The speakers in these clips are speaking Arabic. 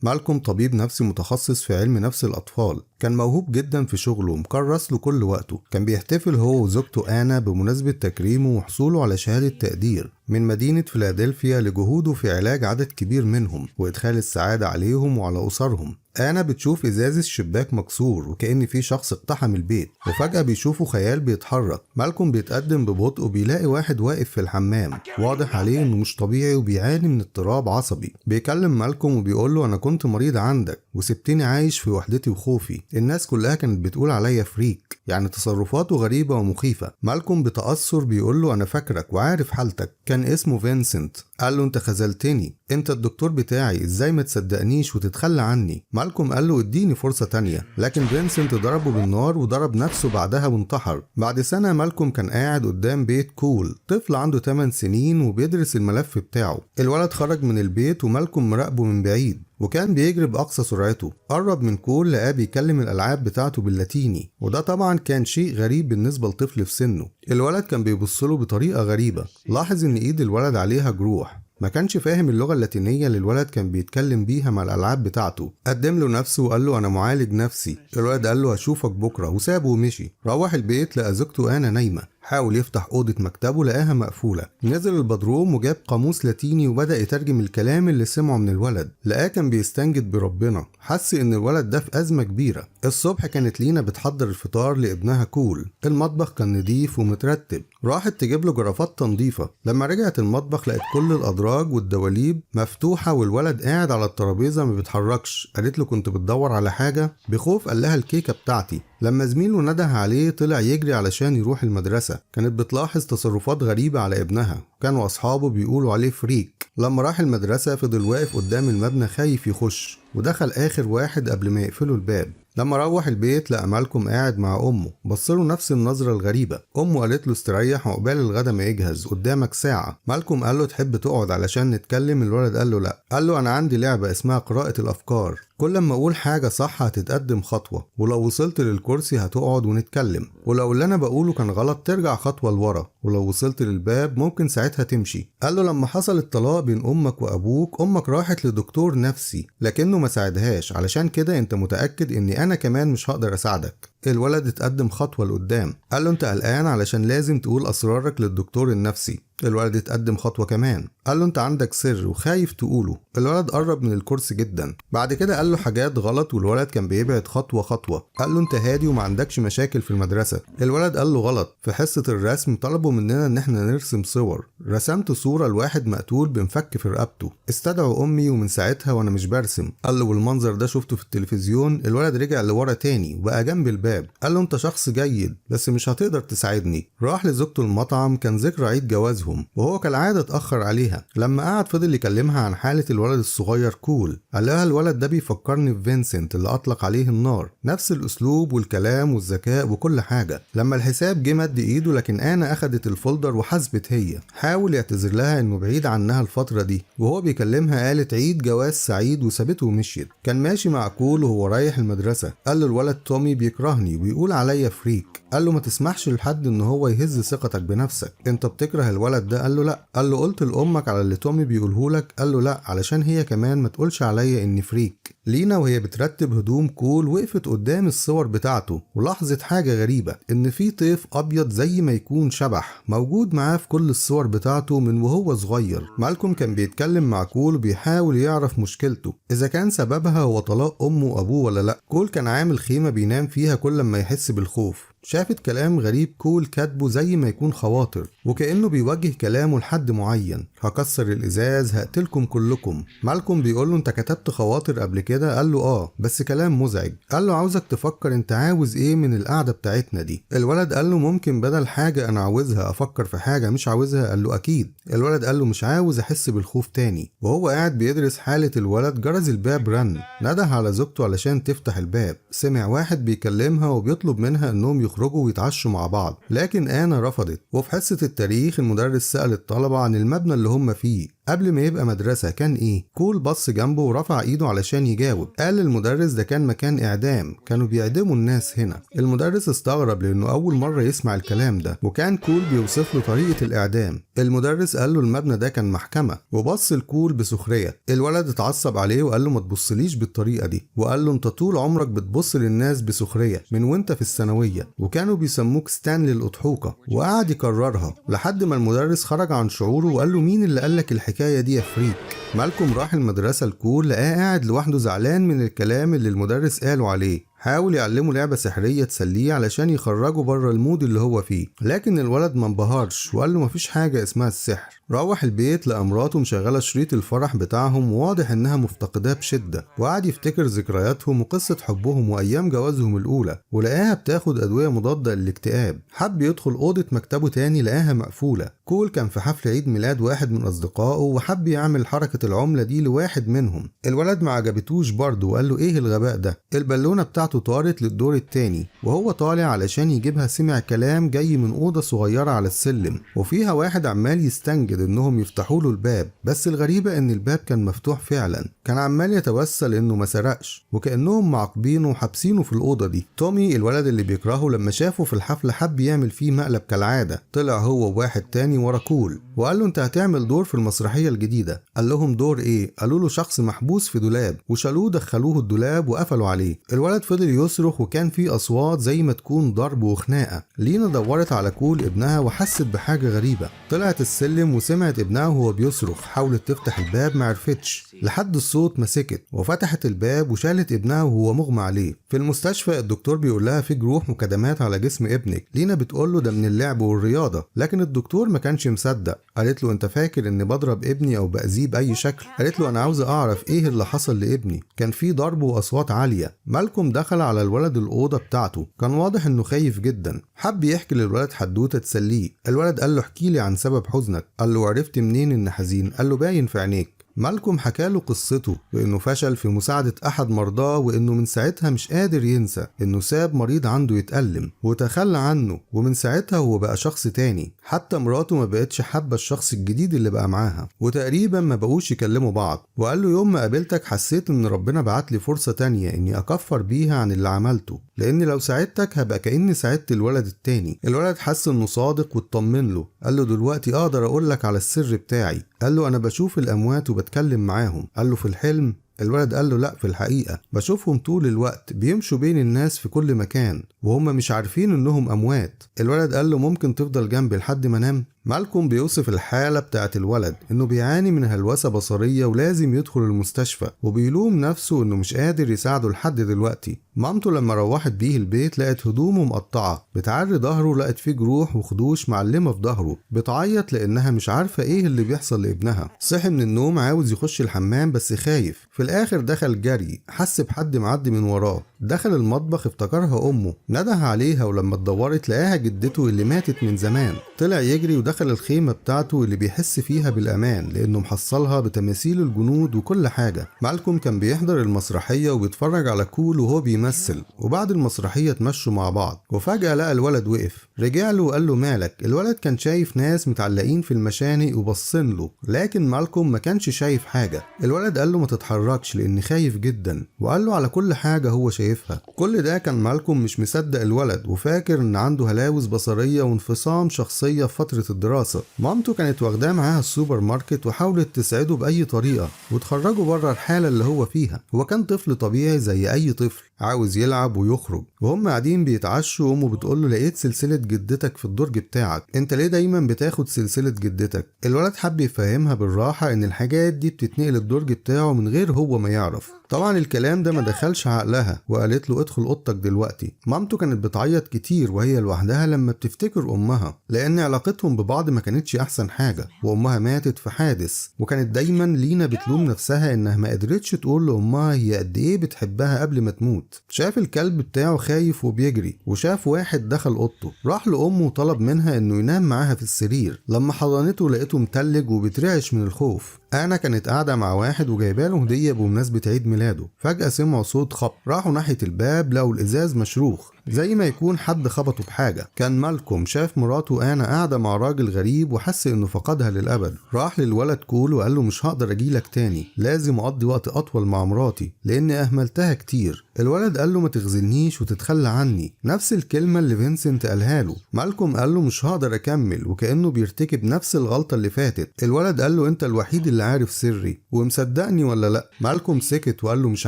مالكوم طبيب نفسي متخصص في علم نفس الأطفال، كان موهوب جدا في شغله ومكرس له كل وقته. كان بيحتفل هو وزوجته آنا بمناسبة تكريمه وحصوله على شهادة تقدير من مدينة فيلادلفيا لجهوده في علاج عدد كبير منهم وإدخال السعادة عليهم وعلى أسرهم. آنا بتشوف إزاز الشباك مكسور وكأن في شخص اقتحم البيت، وفجأة بيشوفوا خيال بيتحرك. مالكوم بيتقدم ببطء وبيلاقي واحد واقف في الحمام، واضح عليه إنه مش طبيعي وبيعاني من اضطراب عصبي. بيكلم مالكوم وبيقول له أنا كنت مريض عندك وسبتني عايش في وحدتي وخوفي، الناس كلها كانت بتقول عليا فريك، يعني تصرفاته غريبة ومخيفة. مالكوم بتأثر بيقول له أنا فاكرك وعارف حالتك، كان اسمه فينسنت. قال له أنت خذلتني، أنت الدكتور بتاعي، إزاي ما تصدقنيش وتتخلى عني؟ مالكوم قال له اديني فرصة تانية، لكن فينسنت ضربه بالنار وضرب نفسه بعدها وانتحر. بعد سنة مالكوم كان قاعد قدام بيت كول، طفل عنده 8 سنين وبيدرس الملف بتاعه. الولد خرج من البيت ومالكوم مراقبه من بعيد، وكان بيجري بأقصى سرعته. قرب من كول لقاه بيكلم الألعاب بتاعته باللاتيني، وده طبعا كان شيء غريب بالنسبة لطفل في سنه. الولد كان بيبصله بطريقة غريبة. لاحظ إن إيد الولد عليها جروح، ما كانش فاهم اللغة اللاتينية اللي الولد كان بيتكلم بيها مع الألعاب بتاعته. قدم له نفسه وقال له أنا معالج نفسي. الولد قال له هشوفك بكرة وسابه ومشي. روح البيت لقى زوجته آنا نايمة. حاول يفتح أوضة مكتبه لقاها مقفولة. نزل البدروم وجاب قاموس لاتيني وبدأ يترجم الكلام اللي سمعه من الولد. لقاه كان بيستنجد بربنا، حس إن الولد ده في أزمة كبيرة. الصبح كانت لينا بتحضر الفطار لابنها كول. المطبخ كان نضيف ومترتب. راحت تجيب له جرافات تنظيفة. لما رجعت المطبخ لقت كل الأدراج والدواليب مفتوحة والولد قاعد على الترابيزة ما بيتحركش. قالت له كنت بتدور على حاجة؟ بخوف قال لها الكيكة بتاعتي. لما زميله نده عليه طلع يجري علشان يروح المدرسة. كانت بتلاحظ تصرفات غريبة على ابنها، كانوا أصحابه بيقولوا عليه فريك. لما راح المدرسة فضل واقف قدام المبنى خايف يخش، ودخل آخر واحد قبل ما يقفلوا الباب. لما روح البيت لقى مالكوم قاعد مع أمه، بصله نفس النظرة الغريبة. أمه قالت له استريح وعقبال الغدا ما يجهز، قدامك ساعة. مالكوم قال له تحب تقعد علشان نتكلم؟ الولد قال له لا. قال له أنا عندي لعبة اسمها قراءة الأفكار، كل ما أقول حاجة صح هتتقدم خطوة، ولو وصلت للكرسي هتقعد ونتكلم، ولو اللي أنا بقوله كان غلط ترجع خطوة لورا، ولو وصلت للباب ممكن ساعتها تمشي. قال له لما حصل الطلاق بين أمك وأبوك، أمك راحت لدكتور نفسي لكنه ما ساعدهاش، علشان كده أنت متأكد إني أنا كمان مش هقدر أساعدك. الولد اتقدم خطوة لقدام. قال له انت قلقان علشان لازم تقول اسرارك للدكتور النفسي. الولد اتقدم خطوة كمان. قال له انت عندك سر وخايف تقوله. الولد قرب من الكرسي جدا. بعد كده قال له حاجات غلط والولد كان بيبعد خطوة خطوة. قال له انت هادي وما عندكش مشاكل في المدرسة. الولد قال له غلط. في حصة الرسم طلبوا مننا ان احنا نرسم صور. رسمت صورة لواحد مقتول بمفك في رقبته. استدعوا امي ومن ساعتها وانا مش برسم. قال له والمنظر ده شفته في التلفزيون. الولد رجع لورا تاني وبقى جنب الباب. قال له انت شخص جيد بس مش هتقدر تساعدني. راح لزوجته المطعم، كان ذكرى عيد جوازهم وهو كالعادة اتأخر عليها. لما قعد فضل يكلمها عن حالة الولد الصغير كول. قال لها الولد ده بيفكرني بفينسنت اللي أطلق عليه النار، نفس الأسلوب والكلام والذكاء وكل حاجة. لما الحساب جه مد إيده لكن آنا أخدت الفولدر وحسبت هي. حاول يعتذر لها إنه بعيد عنها الفترة دي، وهو بيكلمها قالت عيد جواز سعيد وسابته ومشيت. كان ماشي مع كول وهو رايح المدرسة. قال له الولد تومي بيكرهني ويقول عليا فريك. قال له ما تسمحش لحد ان هو يهز ثقتك بنفسك، انت بتكره الولد ده؟ قال له لا. قال له قلت لامك على اللي تومي بيقوله لك؟ قال له لا، علشان هي كمان ما تقولش عليا اني فريك. لينا وهي بترتب هدوم كول وقفت قدام الصور بتاعته ولاحظت حاجة غريبة، ان في طيف ابيض زي ما يكون شبح موجود معاه في كل الصور بتاعته من وهو صغير. مالكوم كان بيتكلم مع كول وبيحاول يعرف مشكلته، اذا كان سببها هو طلاق امه وابوه ولا لا. كول كان عامل خيمة بينام فيها كل ما يحس بالخوف. شافت كلام غريب كول كاتبه زي ما يكون خواطر، وكأنه بيوجه كلامه لحد معين. هكسر الإزاز، هقتلكم كلكم. مالكوم بيقول له انت كتبت خواطر قبل كده؟ قال له اه بس كلام مزعج. قال له عاوزك تفكر انت عاوز ايه من القعدة بتاعتنا دي. الولد قال له ممكن بدل حاجة انا عاوزها افكر في حاجة مش عاوزها؟ قال له اكيد. الولد قال له مش عاوز احس بالخوف تاني. وهو قاعد بيدرس حالة الولد جرس الباب رن. نده على زوجته علشان تفتح الباب. سمع واحد بيكلمها وبيطلب منها انهم يخرجوا ويتعشوا مع بعض، لكن آنا رفضت. وفي حصة التاريخ المدرس سأل الطلبة عن المبنى اللي هم فيه. قبل ما يبقى مدرسة كان ايه؟ كول بص جنبه ورفع ايده علشان يجاوب. قال للمدرس ده كان مكان اعدام، كانوا بيعدموا الناس هنا. المدرس استغرب لانه اول مرة يسمع الكلام ده، وكان كول بيوصف له طريقة الاعدام. المدرس قال له المبنى ده كان محكمة، وبص الكول بسخرية. الولد اتعصب عليه وقال له ما تبصليش بالطريقة دي، وقال له انت طول عمرك بتبص للناس بسخرية من وانت في الثانوية، وكانوا بيسموك ستانلي الأضحوكة. وقعد يكررها لحد ما المدرس خرج عن شعوره وقال له مين اللي قالك الحكاية دي يا فريك؟ مالكوم راح المدرسة الكول لقاه قاعد لوحده زعلان من الكلام اللي المدرس قاله عليه. حاول يعلمه لعبة سحرية تسليه علشان يخرجه بره المود اللي هو فيه، لكن الولد ما انبهرش وقال له مفيش حاجة اسمها السحر. روح البيت لقى مراته مشغلة شريط الفرح بتاعهم، وواضح انها مفتقداه بشدة، وقعد يفتكر ذكرياتهم وقصة حبهم وايام جوازهم الاولى، ولقاها بتاخد ادوية مضادة للاكتئاب. حب يدخل اوضة مكتبه تاني لقاها مقفولة. كول كان في حفل عيد ميلاد واحد من اصدقائه وحب يعمل حركة العملة دي لواحد منهم. الولد ما عجبتوش برضه وقال له ايه الغباء ده؟ البالونة بتاعته طارت للدور التاني، وهو طالع علشان يجيبها سمع كلام جاي من اوضة صغيرة على السلم، وفيها واحد عمال يستنجد انهم يفتحوا له الباب. بس الغريبة ان الباب كان مفتوح فعلا، كان عمال يتوسل انه ما سرقش، وكأنهم معاقبينه وحابسينه في الأوضة دي. تومي الولد اللي بيكرهه لما شافه في الحفلة حب يعمل فيه مقلب كالعادة. طلع هو وواحد تاني ورا كول وقال له انت هتعمل دور في المسرحية الجديدة. قال لهم دور ايه؟ قالوا له شخص محبوس في دولاب، وشالوه دخلوه الدولاب وقفلوا عليه. الولد فضل يصرخ وكان فيه أصوات زي ما تكون ضرب وخناقة. لينا دورت على كول ابنها وحست بحاجة غريبة. طلعت السلم وسمعت ابنها وهو بيصرخ، حاولت تفتح الباب معرفتش لحد الصوت ما سكت، وفتحت الباب وشالت ابنها وهو مغمى عليه. في المستشفى الدكتور بيقول لها في جروح وكدمات على جسم ابنك. لينا بتقول له ده من اللعب والرياضة، لكن الدكتور ما كانش مصدق. قالت له انت فاكر اني بضرب ابني او باذيه باي شكل؟ قالت له انا عاوزه اعرف ايه اللي حصل لابني. كان في ضرب واصوات عاليه. مالكوم دخل على الولد الاوضه بتاعته، كان واضح انه خايف جدا. حب يحكي للولد حدوته تسليه. الولد قال له احكي لي عن سبب حزنك. قال له عرفت منين ان حزين؟ قال له باين في عينيك. مالكوم حكى له قصته، وانه فشل في مساعدة احد مرضاه، وانه من ساعتها مش قادر ينسى انه ساب مريض عنده يتألم وتخلى عنه، ومن ساعتها هو بقى شخص تاني. حتى مراته ما بقتش حابة الشخص الجديد اللي بقى معاها، وتقريبا ما بقوش يكلموا بعض. وقال له يوم ما قابلتك حسيت ان ربنا بعت لي فرصة تانية اني اكفر بيها عن اللي عملته، لان لو ساعدتك هبقى كأني ساعدت الولد التاني. الولد حس انه صادق واطمن له. قال له دلوقتي اقدر اقول لك على السر بتاعي. قال له انا بشوف الاموات وبتكلم معاهم. قال له في الحلم؟ الولد قال له لا، في الحقيقة بشوفهم طول الوقت بيمشوا بين الناس في كل مكان وهم مش عارفين انهم اموات. الولد قال له ممكن تفضل جنبي لحد ما انام؟ مالكوم بيوصف الحالة بتاعت الولد انه بيعاني من هلوسة بصرية ولازم يدخل المستشفى، وبيلوم نفسه انه مش قادر يساعده لحد دلوقتي. مامته لما روحت بيه البيت لقت هدومه مقطعة، بتعري ظهره لقت فيه جروح وخدوش معلمة في ظهره، بتعيط لانها مش عارفة ايه اللي بيحصل لابنها. صحي من النوم عاوز يخش الحمام بس خايف. في الاخر دخل جري، حس بحد معدي من وراه. دخل المطبخ افتكرها امه، نده عليها ولما اتدورت لقاها جدته اللي ماتت من زمان. طلع يجري ودخل الخيمة بتاعته اللي بيحس فيها بالامان لانه محصلها بتماثيل الجنود وكل حاجة. مالكوم كان بيحضر المسرحية وبيتفرج على كول وهو بيمثل، وبعد المسرحية اتمشوا مع بعض، وفجأة لقى الولد وقف. رجع له وقال له مالك؟ الولد كان شايف ناس متعلقين في المشانق وبصين له، لكن مالكوم ما كانش شايف حاجة. الولد قال له ما تتحركش لاني خايف جدا، وقال له على كل حاجة هو شايفها. كل ده كان مالكوم مش مصدق الولد، وفاكر ان عنده هلاوس بصرية وانفصام شخصية في فترة الدراسة. مامته كانت واخداه معاها السوبر ماركت وحاولت تساعده بأي طريقة وتخرجه بره الحالة اللي هو فيها. هو كان طفل طبيعي زي أي طفل عاوز يلعب ويخرج. وهم قاعدين بيتعشوا امه بتقول له لقيت سلسلة جدتك في الدرج بتاعك، انت ليه دايما بتاخد سلسلة جدتك؟ الولد حب يفهمها بالراحة ان الحاجات دي بتتنقل الدرج بتاعه من غير هو ما يعرف. طبعا الكلام ده ما دخلش عقلها، وقالت له ادخل اوضتك دلوقتي. مامته كانت بتعيط كتير وهي لوحدها لما بتفتكر امها، لان علاقتهم ببعض ما كانتش احسن حاجة، وامها ماتت في حادث. وكانت دايما لينا بتلوم نفسها انها ما قدرتش تقول لامها هي قد ايه بتحبها قبل ما تموت. شاف الكلب بتاعه خايف وبيجري، وشاف واحد دخل اوضته، راح لامه وطلب منها انه ينام معاها في السرير. لما حضنته لقيته متلج وبترعش من الخوف. أنا كانت قاعدة مع واحد وجايباله هدية بمناسبة عيد ميلاده. فجأة سمعوا صوت خبط، راحوا ناحية الباب لقوا الإزاز مشروخ. زي ما يكون حد خبطه بحاجة. كان مالكوم شاف مراته آنا قاعدة مع راجل غريب وحس انه فقدها للأبد. راح للولد كول وقال له مش هقدر اجيلك تاني، لازم اقضي وقت اطول مع مراتي لاني اهملتها كتير. الولد قال له ما تخزنيش وتتخلى عني، نفس الكلمة اللي فينسنت قالها له. مالكوم قال له مش هقدر اكمل، وكأنه بيرتكب نفس الغلطة اللي فاتت. الولد قال له انت الوحيد اللي عارف سري ومصدقني ولا لا؟ مالكوم سكت وقال له مش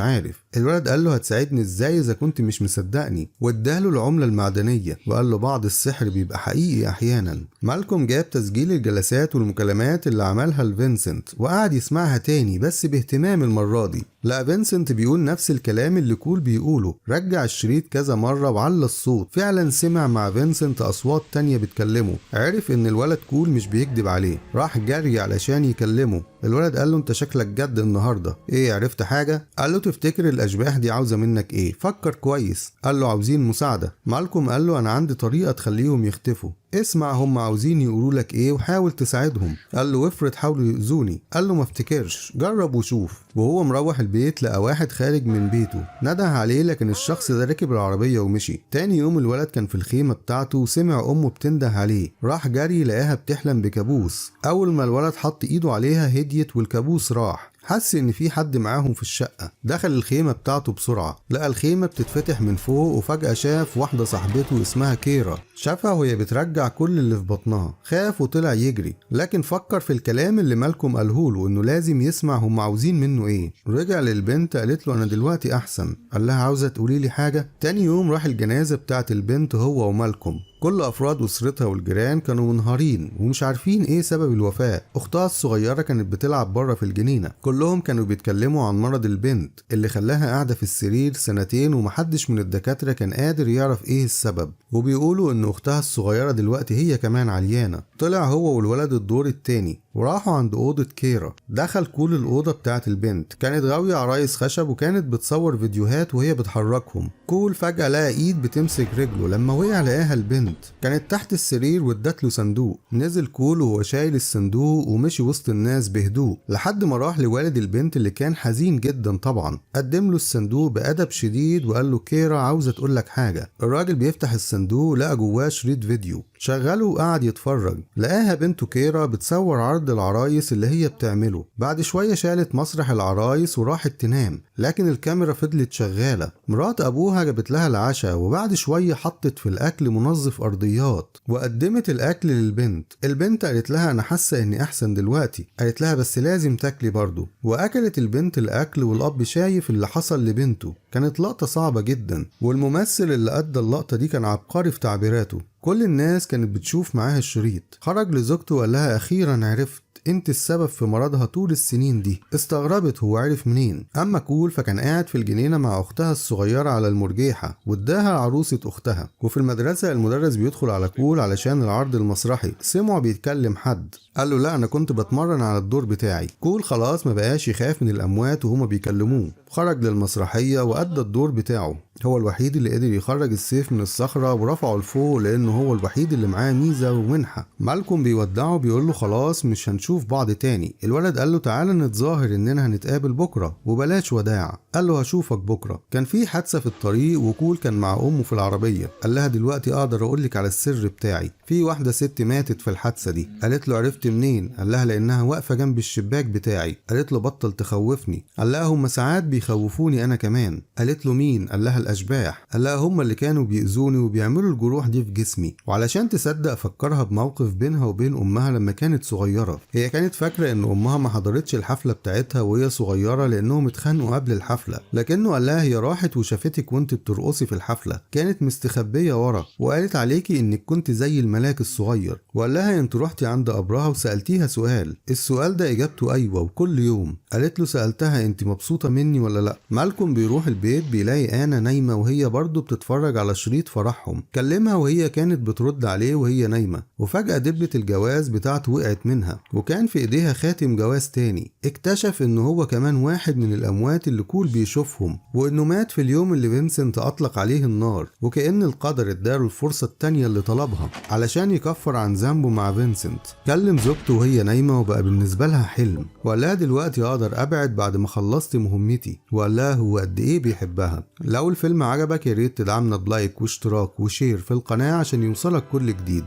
عارف. الولد قال له هتساعدني ازاي اذا كنت مش مصدقني؟ واداله العملة المعدنية وقال له بعض السحر بيبقى حقيقي احيانا. مالكوم جاب تسجيل الجلسات والمكالمات اللي عملها لفينسنت وقعد يسمعها تاني بس باهتمام المرة دي. لا فينسنت بيقول نفس الكلام اللي كول بيقوله. رجع الشريط كذا مرة وعلى الصوت. فعلا سمع مع فينسنت أصوات تانية بتكلمه. عرف إن الولد كول مش بيكذب عليه. راح جري علشان يكلمه. الولد قال له انت شكلك جد النهارده، ايه عرفت حاجه؟ قال له تفتكر الاشباح دي عاوزه منك ايه؟ فكر كويس. قال له عاوزين مساعده. مالكوم قال له انا عندي طريقه تخليهم يختفوا، اسمع هم عاوزين يقولوا لك ايه وحاول تساعدهم. قال له افرض حاولوا يؤذوني؟ قال له ما افتكرش، جرب وشوف. وهو مروح البيت لقى واحد خارج من بيته، نده عليه لكن الشخص ده ركب العربيه ومشي. تاني يوم الولد كان في الخيمه بتاعته وسمع امه بتنده عليه. راح جري لقاها بتحلم بكابوس. اول ما الولد حط ايده عليها هديت والكابوس راح. حس ان في حد معاهم في الشقة. دخل الخيمة بتاعته بسرعة، لقى الخيمة بتتفتح من فوق وفجأة شاف واحدة صاحبته اسمها كيرا. شافها وهي بترجع كل اللي في بطنها. خاف وطلع يجري، لكن فكر في الكلام اللي مالكوم قالهوله انه لازم يسمع هم عاوزين منه ايه. رجع للبنت قالت له انا دلوقتي احسن. قال لها عاوزة تقولي لي حاجة؟ تاني يوم راح الجنازة بتاعت البنت هو ومالكوم. كل أفراد أسرتها والجيران كانوا منهارين ومش عارفين إيه سبب الوفاة. أختها الصغيرة كانت بتلعب بره في الجنينة. كلهم كانوا بيتكلموا عن مرض البنت اللي خلاها قاعدة في السرير سنتين ومحدش من الدكاترة كان قادر يعرف إيه السبب. وبيقولوا إن أختها الصغيرة دلوقتي هي كمان عيانة. طلع هو والولد الدور التاني وراحوا عند أوضة كيرا. دخل كل الأوضة بتاعت البنت، كانت غاوية عرايس خشب وكانت بتصور فيديوهات وهي بتحركهم. كول فجأة لقى إيد بتمسك رجله. لما وقع لقاها البنت كانت تحت السرير وادت له صندوق. نزل كول وهو شايل الصندوق ومشي وسط الناس بهدوء لحد ما راح لوالد البنت اللي كان حزين جدا طبعا. قدم له الصندوق بأدب شديد وقال له كيرا عاوزة تقول لك حاجة. الراجل بيفتح الصندوق لقى جواه شريط فيديو. شغله وقعد يتفرج. لقاها بنته كيرا بتصور عرض العرايس اللي هي بتعمله. بعد شوية شالت مسرح العرايس وراحت تنام، لكن الكاميرا فضلت شغالة. مرات أبوها جابت لها العشاء وبعد شوية حطت في الأكل منظف أرضيات وقدمت الأكل للبنت. البنت قالت لها أنا حاسة إني أحسن دلوقتي. قالت لها بس لازم تاكلي برضو. وأكلت البنت الأكل والأب شايف اللي حصل لبنته. كانت لقطة صعبة جدا، والممثل اللي أدى اللقطة دي كان عبقري في تعبيراته. كل الناس كانت بتشوف معاه الشريط. خرج لزوجته وقال لها أخيرا عرفت انت السبب في مرضها طول السنين دي. استغربت هو عرف منين. اما كول فكان قاعد في الجنينة مع اختها الصغيرة على المرجيحة واداها عروسة اختها. وفي المدرسة المدرس بيدخل على كول علشان العرض المسرحي. سمعه بيتكلم حد، قال له لا انا كنت بتمرن على الدور بتاعي. كول خلاص ما بقاش يخاف من الاموات وهما بيكلموه. خرج للمسرحية وأدى الدور بتاعه. هو الوحيد اللي قدر يخرج السيف من الصخرة ورفعه لفوق لأنه هو الوحيد اللي معاه ميزة ومنحة. مالكوم بيودعه بيقول له خلاص مش هنشوف بعض تاني. الولد قال له تعالى نتظاهر إننا هنتقابل بكرة وبلاش وداع. قال له هشوفك بكرة. كان في حادثة في الطريق وكول كان مع أمه في العربية. قال لها دلوقتي أقدر أقولك على السر بتاعي. في واحدة ست ماتت في الحادثة دي. قالت له عرفت منين؟ قال لها لأنها واقفة جنب الشباك بتاعي. قالت له بطل تخوفني. قال لها هم ساعات بيخوفوني أنا كمان. قالت له مين؟ قال لها الأشباح. قال لها هم اللي كانوا بيأذوني وبيعملوا الجروح دي في جسمي. وعلشان تصدق فكرها بموقف بينها وبين أمها لما كانت صغيرة. هي كانت فاكرة إن أمها ما حضرتش الحفلة بتاعتها وهي صغيرة لأنهم اتخانقوا قبل الحفلة، لكنه قال لها هي راحت وشافتك وانت بترقصي في الحفلة، كانت مستخبية ورا وقالت عليكي إنك كنت زي الملاك الصغير. وقال لها انت رحتي عند قبرها وسألتيها سؤال، السؤال ده إجابته أيوة وكل يوم. قالت له سألتها انت مبسوطة مني ولا لأ؟ مالكوم بيروح البيت بيلاقي آنا نايمة وهي برضه بتتفرج على شريط فرحهم. كلمها وهي كانت كانت بترد عليه وهي نايمة، وفجأة دبلة الجواز بتاعته وقعت منها، وكان في ايديها خاتم جواز تاني. اكتشف انه هو كمان واحد من الاموات اللي كول بيشوفهم، وانه مات في اليوم اللي فينسنت اطلق عليه النار، وكأن القدر اداله الفرصة التانية اللي طلبها علشان يكفر عن ذنبه مع فينسنت. كلم زوجته وهي نايمة وبقى بالنسبة لها حلم، وقال لها دلوقتي اقدر ابعد بعد ما خلصت مهمتي، وقال لها هو قد ايه بيحبها. لو الفيلم عجبك ياريت تدعمنا بلايك واشتراك وشير في القناة عشان يوصلك كل جديد.